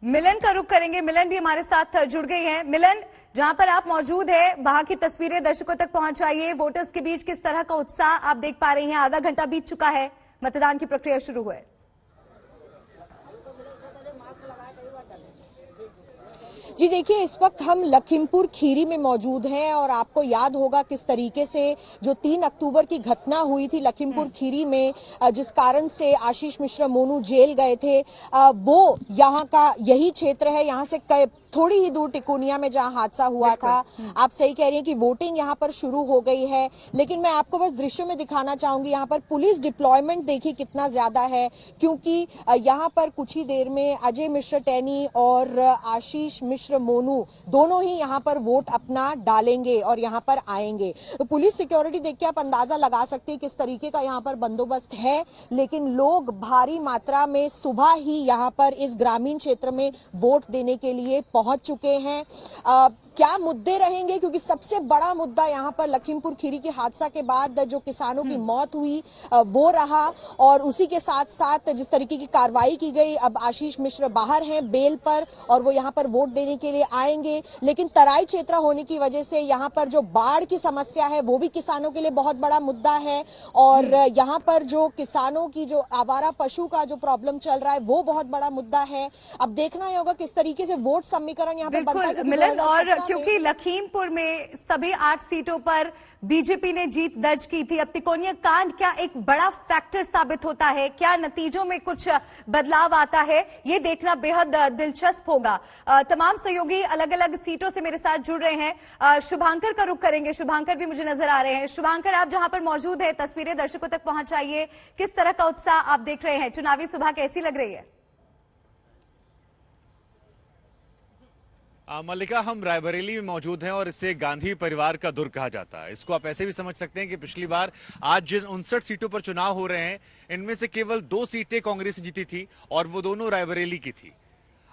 मिलन का रुख करेंगे। मिलन भी हमारे साथ जुड़ गई हैं। मिलन, जहां पर आप मौजूद हैं, वहां की तस्वीरें दर्शकों तक पहुंचाइए। वोटर्स के बीच किस तरह का उत्साह आप देख पा रही हैं? आधा घंटा बीत चुका है, मतदान की प्रक्रिया शुरू हुई। जी देखिए, इस वक्त हम लखीमपुर खीरी में मौजूद हैं और आपको याद होगा किस तरीके से जो 3 अक्टूबर की घटना हुई थी लखीमपुर खीरी में, जिस कारण से आशीष मिश्रा मोनू जेल गए थे, वो यहाँ का यही क्षेत्र है। यहाँ से थोड़ी ही दूर टिकोनिया में जहाँ हादसा हुआ था। आप सही कह रही हैं कि वोटिंग यहाँ पर शुरू हो गई है, लेकिन मैं आपको बस दृश्य में दिखाना चाहूंगी। यहाँ पर पुलिस डिप्लॉयमेंट देखिए कितना ज्यादा है, क्योंकि यहाँ पर कुछ ही देर में अजय मिश्र टैनी और आशीष मिश्र मोनू दोनों ही यहाँ पर वोट अपना डालेंगे और यहाँ पर आएंगे। तो पुलिस सिक्योरिटी देख के आप अंदाजा लगा सकते हैं किस तरीके का यहाँ पर बंदोबस्त है, लेकिन लोग भारी मात्रा में सुबह ही यहाँ पर इस ग्रामीण क्षेत्र में वोट देने के लिए पहुंच चुके हैं। क्या मुद्दे रहेंगे, क्योंकि सबसे बड़ा मुद्दा यहाँ पर लखीमपुर खीरी के हादसा के बाद जो किसानों की मौत हुई वो रहा, और उसी के साथ साथ जिस तरीके की कार्रवाई की गई। अब आशीष मिश्र बाहर हैं बेल पर और वो यहाँ पर वोट देने के लिए आएंगे, लेकिन तराई क्षेत्र होने की वजह से यहाँ पर जो बाढ़ की समस्या है वो भी किसानों के लिए बहुत बड़ा मुद्दा है, और यहाँ पर जो किसानों की जो आवारा पशु का जो प्रॉब्लम चल रहा है वो बहुत बड़ा मुद्दा है। अब देखना ही होगा किस तरीके से वोट समीकरण यहाँ पर बनता है। मिलन, और क्योंकि लखीमपुर में सभी 8 सीटों पर बीजेपी ने जीत दर्ज की थी, अब तिकोनिया कांड क्या एक बड़ा फैक्टर साबित होता है? क्या नतीजों में कुछ बदलाव आता है? ये देखना बेहद दिलचस्प होगा। तमाम सहयोगी अलग अलग सीटों से मेरे साथ जुड़ रहे हैं। शुभांकर का रुख करेंगे। शुभांकर भी मुझे नजर आ रहे हैं। शुभांकर, आप जहां पर मौजूद है, तस्वीरें दर्शकों तक पहुंचाइए। किस तरह का उत्साह आप देख रहे हैं? चुनावी सुबह कैसी लग रही है? मल्लिका, हम रायबरेली में मौजूद हैं और इसे गांधी परिवार का दुर्ग कहा जाता है। इसको आप ऐसे भी समझ सकते हैं कि पिछली बार आज जिन 59 सीटों पर चुनाव हो रहे हैं, इनमें से केवल 2 सीटें कांग्रेस जीती थी और वो दोनों रायबरेली की थी।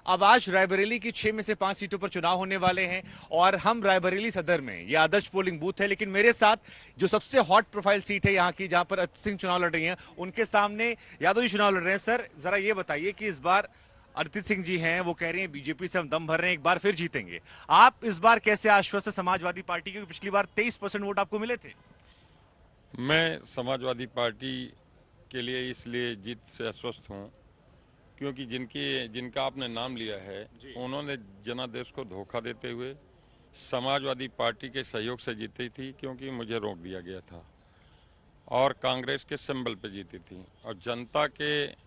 अब आज रायबरेली की 6 में से 5 सीटों पर चुनाव होने वाले हैं और हम रायबरेली सदर में, ये आदर्श पोलिंग बूथ है, लेकिन मेरे साथ जो सबसे हॉट प्रोफाइल सीट है यहाँ की, जहां पर अजित सिंह चुनाव लड़ रही हैं, उनके सामने यादव जी चुनाव लड़ रहे हैं। सर, जरा ये बताइए कि इस बार अरिजीत सिंह जी हैं, वो कह रहे हैं बीजेपी से हम दम भर रहे हैं, एक बार फिर जीतेंगे। आप इस बार कैसे आश्वस्त है समाजवादी पार्टी, क्योंकि पिछली बार 23% वोट आपको मिले थे? मैं समाजवादी पार्टी के लिए इसलिए जीत से आश्वस्त हूं क्योंकि जिनका आपने नाम लिया है, उन्होंने जनादेश को धोखा देते हुए समाजवादी पार्टी के सहयोग से जीती थी, क्योंकि मुझे रोक दिया गया था, और कांग्रेस के सिंबल पे जीती थी। और जनता के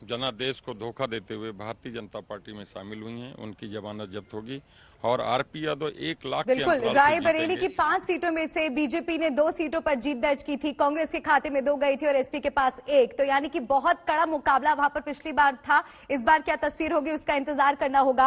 जनादेश को धोखा देते हुए भारतीय जनता पार्टी में शामिल हुई हैं, उनकी जमानत जब्त होगी और आरपी यादव 1 लाख बिल्कुल। रायबरेली की 5 सीटों में से बीजेपी ने 2 सीटों पर जीत दर्ज की थी। कांग्रेस के खाते में 2 गई थी और एसपी के पास 1, तो यानी कि बहुत कड़ा मुकाबला वहां पर पिछली बार था। इस बार क्या तस्वीर होगी उसका इंतजार करना होगा।